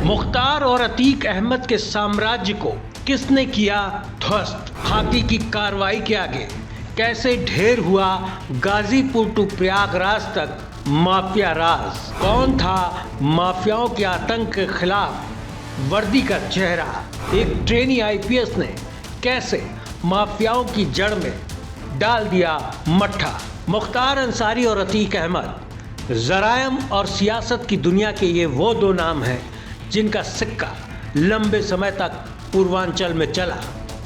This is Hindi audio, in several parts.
मुख्तार और अतीक अहमद के साम्राज्य को किसने किया ध्वस्त? हाथी की कार्रवाई के आगे कैसे ढेर हुआ गाजीपुर टू प्रयागराज तक माफिया राज? कौन था माफियाओं के आतंक के खिलाफ वर्दी का चेहरा? एक ट्रेनी आईपीएस ने कैसे माफियाओं की जड़ में डाल दिया मट्ठा? मुख्तार अंसारी और अतीक अहमद जरायम और सियासत की दुनिया के ये वो दो नाम हैं जिनका सिक्का लंबे समय तक पूर्वांचल में चला,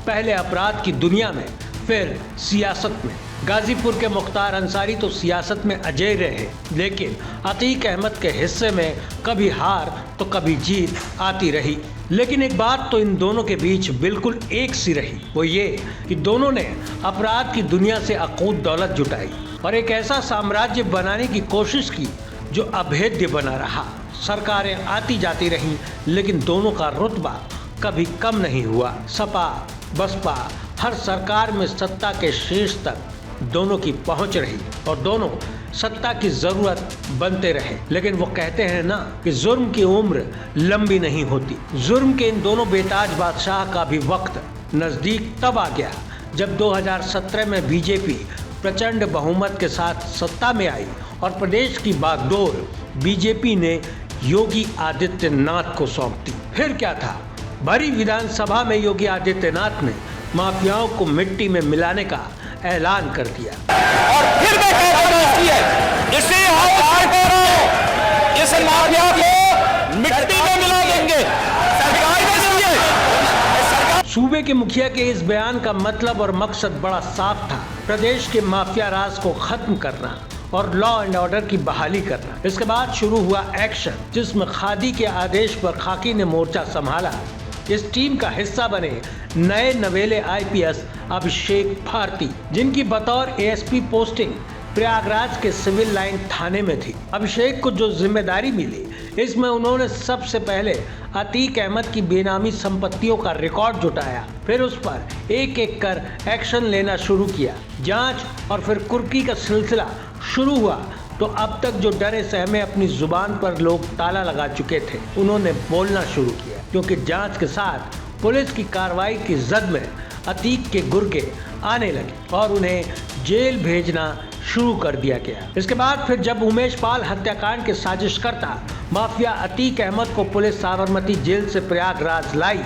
पहले अपराध की दुनिया में, फिर सियासत में। गाजीपुर के मुख्तार अंसारी तो सियासत में अजय रहे, लेकिन अतीक अहमद के हिस्से में कभी हार तो कभी जीत आती रही। लेकिन एक बात तो इन दोनों के बीच बिल्कुल एक सी रही, वो ये कि दोनों ने अपराध की दुनिया से अकूत दौलत जुटाई और एक ऐसा साम्राज्य बनाने की कोशिश की जो अभेद्य बना रहा। सरकारें आती जाती रहीं, लेकिन दोनों का रुतबा कभी कम नहीं हुआ। सपा बसपा हर सरकार में सत्ता के शीर्ष तक दोनों की पहुंच रही और दोनों सत्ता की जरूरत बनते रहे। लेकिन वो कहते हैं ना कि जुर्म की उम्र लंबी नहीं होती। जुर्म के इन दोनों बेताज बादशाह का भी वक्त नजदीक तब आ गया जब 2017 में बीजेपी प्रचंड बहुमत के साथ सत्ता में आई और प्रदेश की बागडोर बीजेपी ने योगी आदित्यनाथ को सौंप दी। फिर क्या था, भरी विधानसभा में योगी आदित्यनाथ ने माफियाओं को मिट्टी में मिलाने का ऐलान कर दिया। और फिर मैं इसे इस माफिया को मिट्टी में मिला देंगे। सूबे के मुखिया के इस बयान का मतलब और मकसद बड़ा साफ था, प्रदेश के माफिया राज को खत्म करना और लॉ एंड ऑर्डर की बहाली करना। इसके बाद शुरू हुआ एक्शन, जिसमें खादी के आदेश पर खाकी ने मोर्चा संभाला। इस टीम का हिस्सा बने नए नवेले आईपीएस अभिषेक भारती, जिनकी बतौर एएसपी पोस्टिंग प्रयागराज के सिविल लाइन थाने में थी। अभिषेक को जो जिम्मेदारी मिली, इसमें उन्होंने सबसे पहले अतीक अहमद की बेनामी संपत्तियों का रिकॉर्ड जुटाया, फिर उस पर एक एक कर एक्शन लेना शुरू किया। जांच और फिर कुर्की का सिलसिला शुरू हुआ तो अब तक जो डरे सहमे अपनी जुबान पर लोग ताला लगा चुके थे, उन्होंने बोलना शुरू किया, क्योंकि जांच के साथ पुलिस की कार्रवाई की जद में अतीक के गुर्गे आने लगे और उन्हें जेल भेजना शुरू कर दिया गया। इसके बाद फिर जब उमेश पाल हत्याकांड के साजिशकर्ता माफिया अतीक अहमद को पुलिस साबरमती जेल से प्रयागराज लाई,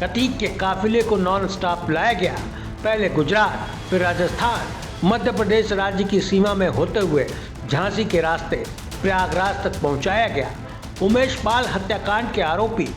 अतीक के काफिले को नॉन स्टॉप लाया गया। पहले गुजरात, फिर राजस्थान, मध्य प्रदेश राज्य की सीमा में होते हुए झांसी के रास्ते प्रयागराज तक पहुंचाया गया। उमेश पाल हत्याकांड के आरोपी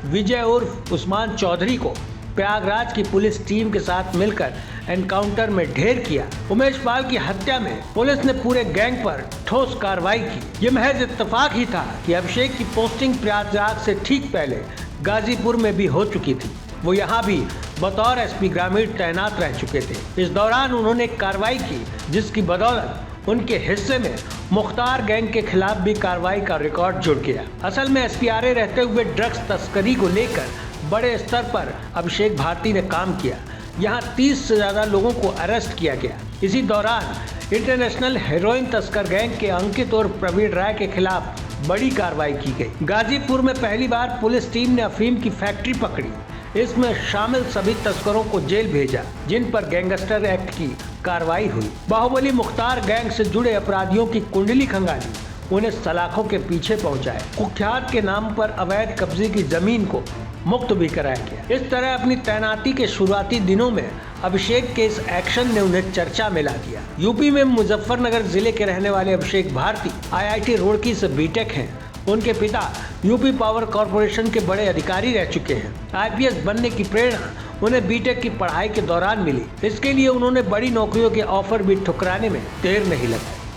विजय उर्फ उस्मान चौधरी को प्रयागराज की पुलिस टीम के साथ मिलकर एनकाउंटर में ढेर किया। उमेश पाल की हत्या में पुलिस ने पूरे गैंग पर ठोस कार्रवाई की। ये महज इत्तेफाक ही था कि अभिषेक की पोस्टिंग प्रयागराज से ठीक पहले गाजीपुर में भी हो चुकी थी। वो यहाँ भी बतौर एसपी ग्रामीण तैनात रह चुके थे। इस दौरान उन्होंने कार्रवाई की, जिसकी बदौलत उनके हिस्से में मुख्तार गैंग के खिलाफ भी कार्रवाई का रिकॉर्ड जुड़ गया। असल में एसपीआरए रहते हुए ड्रग्स तस्करी को लेकर बड़े स्तर पर अभिषेक भारती ने काम किया। यहाँ 30 से ज्यादा लोगों को अरेस्ट किया गया। इसी दौरान इंटरनेशनल हेरोइन तस्कर गैंग के अंकित और प्रवीण राय के खिलाफ बड़ी कार्रवाई की गई। गाजीपुर में पहली बार पुलिस टीम ने अफीम की फैक्ट्री पकड़ी। इसमें शामिल सभी तस्करों को जेल भेजा, जिन पर गैंगस्टर एक्ट की कार्रवाई हुई। बाहुबली मुख्तार गैंग से जुड़े अपराधियों की कुंडली खंगाली, उन्हें सलाखों के पीछे पहुंचाए। कुख्यात के नाम पर अवैध कब्जे की जमीन को मुक्त भी कराया गया। इस तरह अपनी तैनाती के शुरुआती दिनों में अभिषेक के इस एक्शन ने उन्हें चर्चा में ला दिया। यूपी में मुजफ्फरनगर जिले के रहने वाले अभिषेक भारती IIT रुड़की से बीटेक हैं। उनके पिता यूपी पावर कॉरपोरेशन के बड़े अधिकारी रह चुके हैं। आईपीएस बनने की प्रेरणा उन्हें बीटेक की पढ़ाई के दौरान मिली। इसके लिए उन्होंने बड़ी नौकरियों के ऑफर भी ठुकराने में देर नहीं लगाई।